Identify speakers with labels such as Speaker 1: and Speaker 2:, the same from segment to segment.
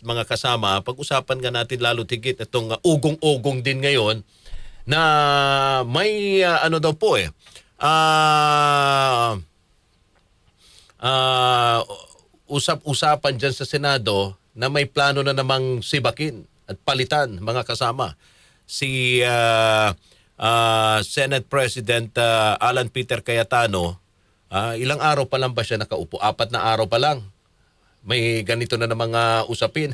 Speaker 1: mga kasama, pag-usapan nga natin lalo tigit itong ugong-ugong din ngayon na may ano daw po ah ah, usap-usapan dyan sa Senado na may plano na namang sibakin at palitan mga kasama si Senate President Alan Peter Cayetano. Ilang araw pa lang ba siya nakaupo? 4 na araw pa lang. May ganito na mga usapin.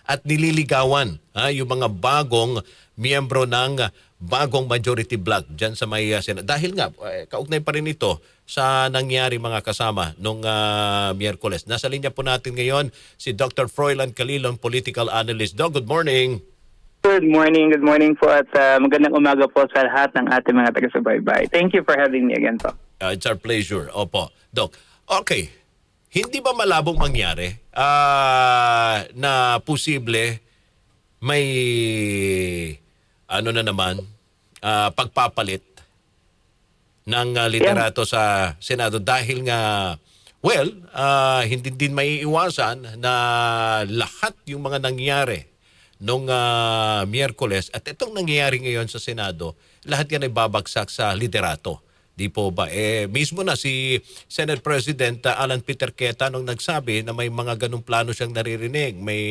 Speaker 1: At nililigawan yung mga bagong miyembro ng bagong majority bloc dyan sa may Senado. Dahil nga, kaugnay pa rin ito sa nangyari mga kasama nung Miyerkules. Nasa linya po natin ngayon si Dr. Froilan Calilon, political analyst. Doc, good morning.
Speaker 2: Good morning po at magandang umaga po sa lahat ng ating mga taga-subaybay. Thank you for having me again po.
Speaker 1: It's our pleasure. Opo. Doc, okay. Hindi ba malabong mangyari na posible may ano na naman pagpapalit ng liderato sa Senado dahil nga hindi din maiiwasan na lahat yung mga nangyari nung Miyerkules at itong nangyayari ngayon sa Senado, lahat yan ay babagsak sa liderato. Di po ba? Mismo na si Senate President Alan Peter Cayetano nung nagsabi na may mga ganong plano siyang naririnig. May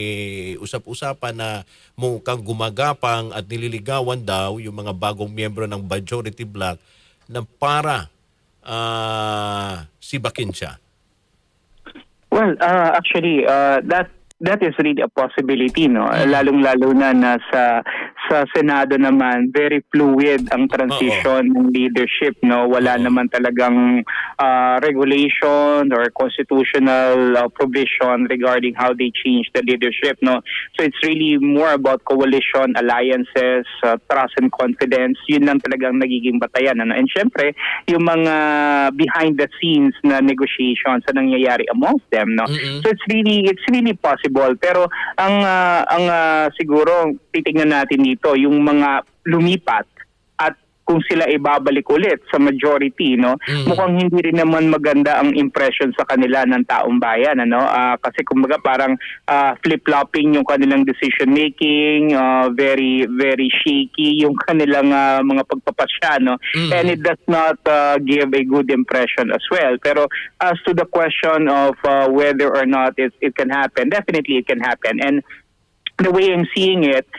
Speaker 1: usap-usapan na mukhang gumagapang at nililigawan daw yung mga bagong miyembro ng majority bloc na para sibakin siya.
Speaker 2: Well, actually, that is really a possibility, no? Lalong-lalo na sa Senado naman, very fluid ang transition ng leadership, no? Wala naman talagang regulation or constitutional provision regarding how they change the leadership, no? So it's really more about coalition, alliances, trust and confidence. Yun lang talagang nagiging batayan, ano? And syempre, yung mga behind the scenes na negotiations na nangyayari amongst them, no? So it's really possible. Pero ang siguro titingnan natin dito yung mga lumipat at kung sila ibabalik ulit sa majority, no, mukhang hindi rin naman maganda ang impression sa kanila ng taong bayan, ano, kasi kumbaga parang flip-flopping yung kanilang decision making, very very shaky yung kanilang mga pagpapasya, no, and it does not give a good impression as well. Pero as to the question of whether or not it can happen, definitely it can happen. And the way I'm seeing it,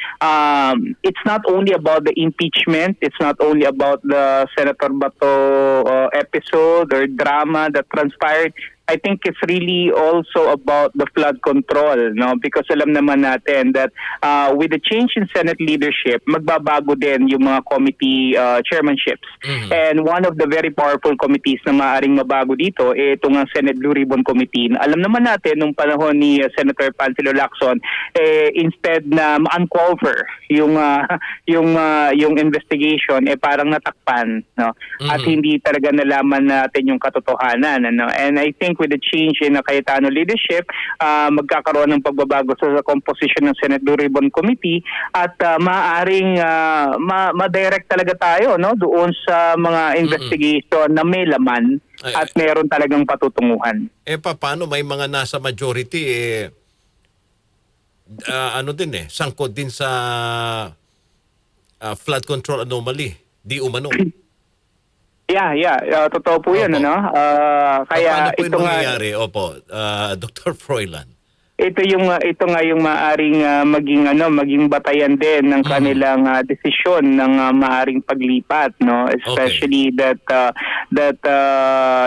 Speaker 2: it's not only about the impeachment, it's not only about the Senator Bato episode or drama that transpired. I think it's really also about the flood control, no? Because alam naman natin that with the change in Senate leadership, magbabago din yung mga committee chairmanships. And one of the very powerful committees na maaaring mabago dito, itong ang Senate Blue Ribbon Committee. Alam naman natin, nung panahon ni Senator Panfilo Lacson, instead na ma-uncover yung investigation, parang natakpan, no? At hindi talaga nalaman natin yung katotohanan, ano? And I think with the change in Cayetano leadership, magkakaroon ng pagbabago sa composition ng Senate Blue Ribbon Committee at maaaring ma-direct talaga tayo, no, doon sa mga investigation na may laman at meron talagang patutunguhan.
Speaker 1: Paano may mga nasa majority sangkot din sa flood control anomaly, di umano?
Speaker 2: Yeah, totoo po 'yun, ano. Kaya
Speaker 1: paano po
Speaker 2: ito
Speaker 1: yung
Speaker 2: nga
Speaker 1: mangyayari? Opo, Dr. Froilan.
Speaker 2: ito nga yung maaring maging batayan din ng kanilang desisyon ng maaring paglipat, no, especially that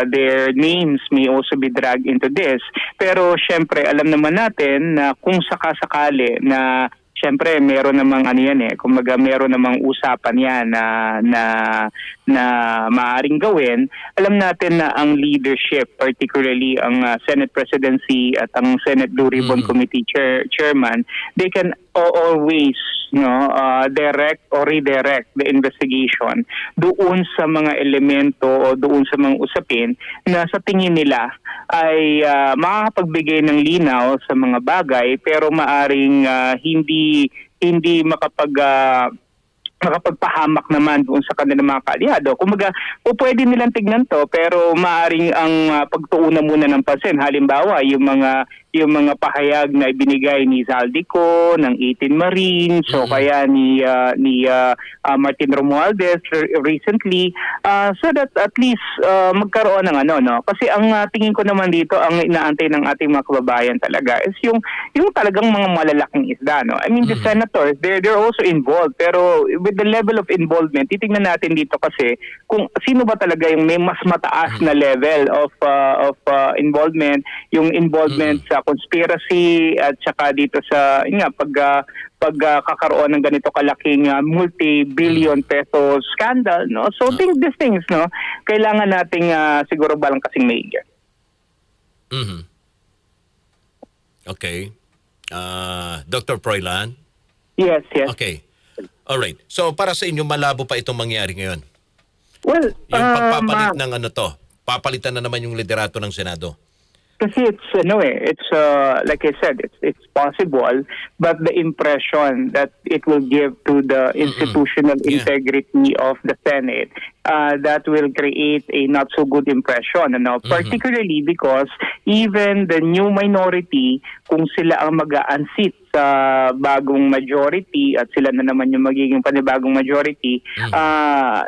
Speaker 2: their names may also be dragged into this. Pero syempre alam naman natin na kung sakasakali na syempre meron namang kumbaga meron namang usapan yan na maaaring gawin. Alam natin na ang leadership, particularly ang Senate Presidency at ang Senate Blue Ribbon Committee chairman, they can always direct or redirect the investigation doon sa mga elemento o doon sa mga usapin na sa tingin nila ay makakapagbigay ng linaw sa mga bagay pero maaring hindi makapagpahamak naman doon sa kanilang mga kaalyado. Kumbaga, pwede nilang tignan to pero maaring ang pagtuunan muna ng pansin. Halimbawa, yung mga yung mga pahayag na ibinigay ni Zaldico ng 18 Marines o kaya ni Martin Romualdez recently, so that at least magkaroon ng kasi ang tingin ko naman dito, ang inaantay ng ating mga kababayan talaga is yung talagang mga malalaking isda, no. I mean, the senators, they're also involved, pero with the level of involvement, titingnan natin dito kasi kung sino ba talaga yung may mas mataas na level of involvement, yung involvement sa conspiracy at saka dito sa pagkakaroon ng ganito kalaking multi-billion peso scandal, no. So these things, no, kailangan nating siguro balang kasing maigyan.
Speaker 1: Okay. Dr. Froilan?
Speaker 2: Yes.
Speaker 1: Okay. All right. So para sa inyo, malabo pa itong mangyari ngayon?
Speaker 2: Well,
Speaker 1: Yung pagpapalit ng papalitan na naman yung liderato ng Senado.
Speaker 2: Kasi it's like I said, it's possible, but the impression that it will give to the institutional integrity of the Senate, that will create a not so good impression, particularly because even the new minority, kung sila ang mag-a-unseat sa bagong majority at sila na naman yung magiging panibagong majority,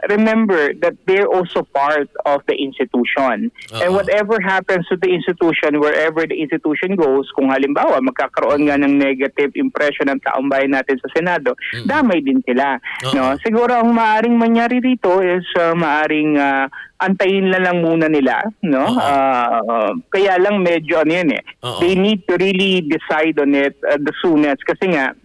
Speaker 2: remember that they're also part of the institution. And whatever happens to the institution, wherever the institution goes, kung halimbawa magkakaroon nga ng negative impression ng taong bayan natin sa Senado, damay din sila. No? Siguro ang maaring mangyari rito is maaring antayin na lang muna nila, no? Kaya lang medyo they need to really decide on it the soonest, kasi nga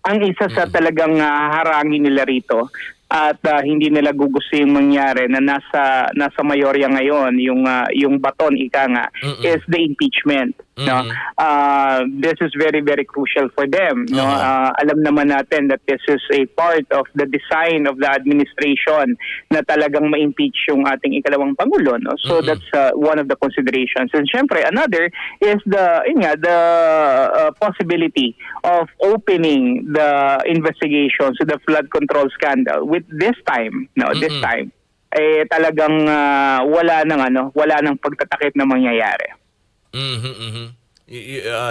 Speaker 2: ang isa sa talagang harangin nila rito at hindi nila gugusto yung mangyari na nasa mayorya ngayon, yung baton ika nga, is the impeachment. No, this is very, very crucial for them. No, alam naman natin that this is a part of the design of the administration na talagang ma-impeach yung ating ikalawang pangulo. No, so that's one of the considerations. And syempre, another is the possibility of opening the investigation to the flood control scandal with this time. No, this time talagang wala nang pagtatakip na mangyayari.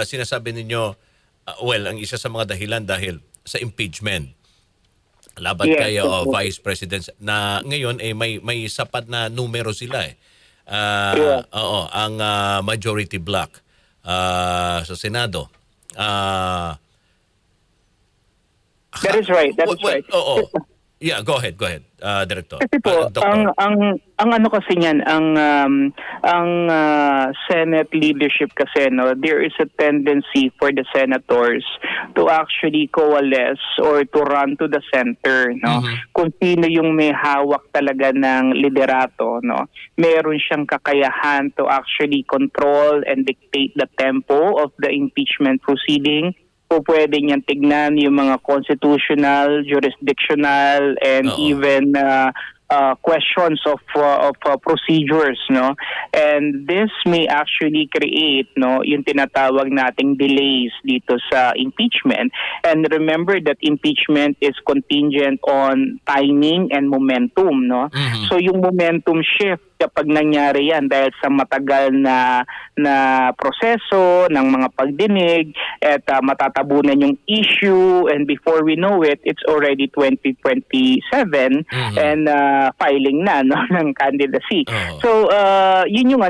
Speaker 1: Sinasabi ninyo, ang isa sa mga dahilan dahil sa impeachment laban kay Vice President na ngayon may sapat na numero sila ang majority bloc sa Senado.
Speaker 2: That is right. Right.
Speaker 1: Yeah, go ahead, Director.
Speaker 2: Kasi po, ang kasi niyan, ang Senate leadership kasi, there is a tendency for the senators to actually coalesce or to run to the center, kung sino yung may hawak talaga ng liderato, meron siyang kakayahan to actually control and dictate the tempo of the impeachment proceeding. Po pwede niyang tignan yung mga constitutional, jurisdictional, and even questions of procedures, no, and this may actually create yung tinatawag nating delays dito sa impeachment. And remember that impeachment is contingent on timing and momentum, no. So yung momentum shift kapag nangyari yan dahil sa matagal na proseso ng mga pagdinig at matatabunan yung issue, and before we know it, it's already 2027 and filing na ng candidacy. So yun yung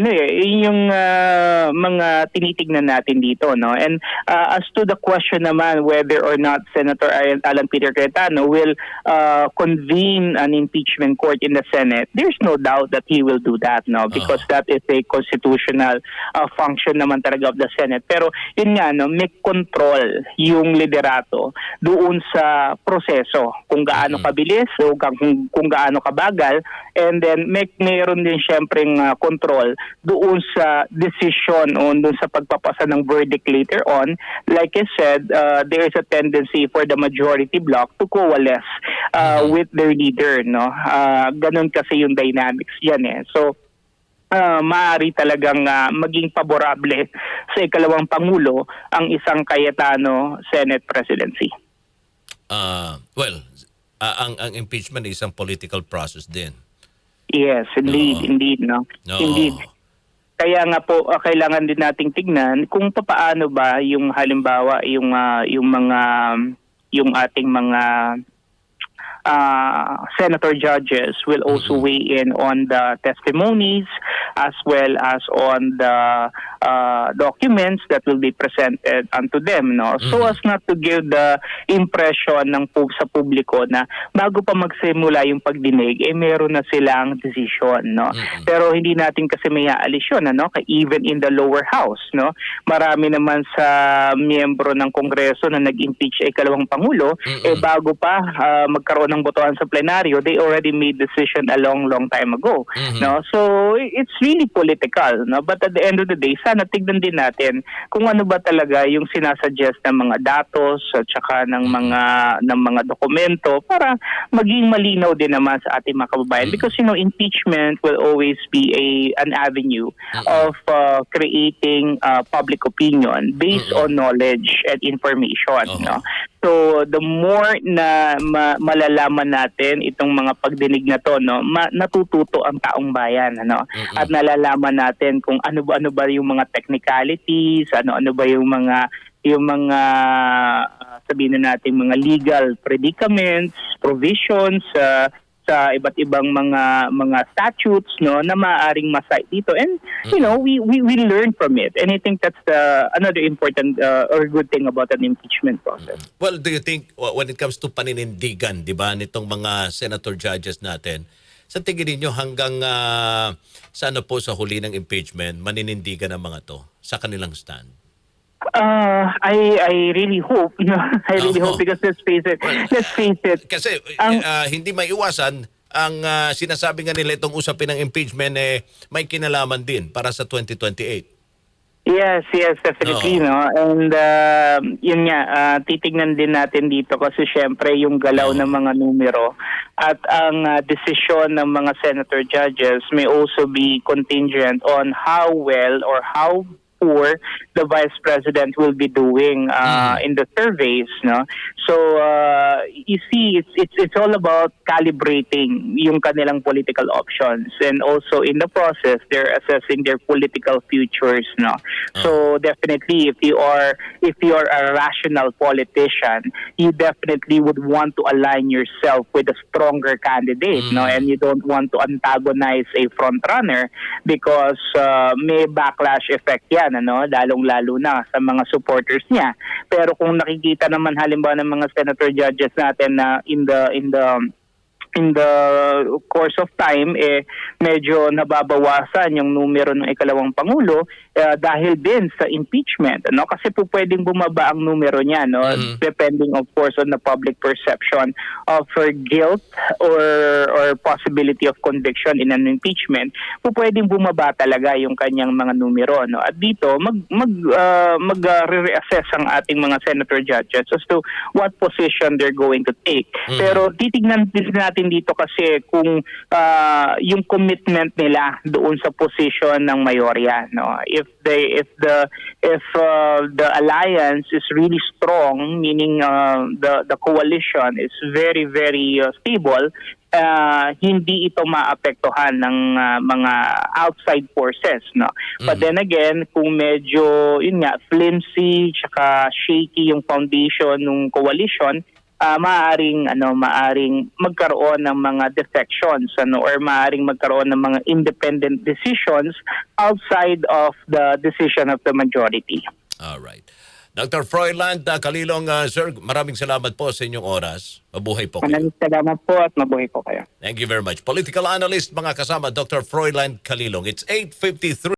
Speaker 2: mga tinitignan natin dito, no. And as to the question naman whether or not Senator Alan Peter Cayetano will convene an impeachment court in the Senate, there's no doubt that he will do that, no, because that is a constitutional function naman talaga of the Senate. Pero yun nga, may control yung liderato doon sa proseso, kung gaano kabilis o kung gaano kabagal, and then mayroon din syempreng control doon sa decision o doon sa pagpapasa ng verdict later on. Like I said, there is a tendency for the majority bloc to coalesce with their leader, no. Ganun kasi yung dynamics yan So maaari talagang maging favorable sa ikalawang pangulo ang isang Cayetano Senate presidency.
Speaker 1: Ang impeachment is isang political process din.
Speaker 2: Yes, indeed, no. Indeed. Kaya nga po kailangan din nating tignan kung paano ba yung halimbawa yung ating mga senator judges will also weigh in on the testimonies as well as on the documents that will be presented unto them, no? So as not to give the impression sa publiko na bago pa magsimula yung pagdinig meron na silang decision, no? Pero hindi natin kasi may aalis yun, ano? Even in the lower house, no? Marami naman sa miyembro ng Kongreso na nag-impeach ay ikalawang pangulo, bago pa magkaroon ng botohan sa plenaryo, they already made decision a long time ago, no? So it's really political, no? But at the end of the day, sana tignan din natin kung ano ba talaga yung sinasuggest ng mga datos at saka ng mga dokumento para maging malinaw din naman sa ating mga kababayan, because impeachment will always be an avenue of creating public opinion based on knowledge and information, no? So the more na malalaman natin itong mga pagdinig na to, no, natututo ang taong bayan, ano? At nalalaman natin kung ano ba yung mga technicalities, ano ba yung mga sabihin na natin mga legal predicaments, provisions sa iba't ibang mga statutes, no, na maaaring ma-cite dito, and we learn from it, and I think that's another important or good thing about an impeachment process.
Speaker 1: Well, do you think when it comes to paninindigan, di ba, nitong mga senator judges natin, sa tingin niyo hanggang sa sa huli ng impeachment, maninindigan ang mga to sa kanilang stand?
Speaker 2: I really hope, no? I really hope, because let's face it.
Speaker 1: Kasi hindi maiwasan ang sinasabi nga nila itong usapin ng impeachment may kinalaman din para sa 2028.
Speaker 2: Yes, definitely, no. And yun nga, titignan din natin dito kasi syempre yung galaw ng mga numero at ang desisyon ng mga senator judges may also be contingent on how well or how poor the vice president will be doing in the surveys, no? So you see, it's all about calibrating yung kanilang political options, and also in the process they're assessing their political futures, no? So definitely, if you are a rational politician, you definitely would want to align yourself with a stronger candidate, no? And you don't want to antagonize a front runner because may backlash effect yan, ano, lalong-lalo na sa mga supporters niya. Pero kung nakikita naman halimbawa ng mga senator judges natin na in the course of time medyo nababawasan yung numero ng ikalawang pangulo dahil din sa impeachment, no? Kasi po pwedeng bumaba ang numero niya, no? Depending of course on the public perception of her guilt or possibility of conviction in an impeachment, po pwedeng bumaba talaga yung kanyang mga numero, no? At dito mag-reassess ang ating mga senator judges as to what position they're going to take. Pero titignan din natin dito kasi kung yung commitment nila doon sa position ng mayorya, no? If the alliance is really strong, meaning the coalition is very stable, hindi ito maapektuhan ng mga outside forces, no? But then again, kung medyo flimsy tsaka shaky yung foundation ng coalition, maaring magkaroon ng mga defections, or maaring magkaroon ng mga independent decisions outside of the decision of the majority.
Speaker 1: All right. Dr. Froilan Calilong, sir, maraming salamat po sa inyong oras. Mabuhay po kayo.
Speaker 2: Maraming salamat po at mabuhay po kayo.
Speaker 1: Thank you very much. Political analyst, mga kasama, Dr. Froilan Calilong. It's 8:53.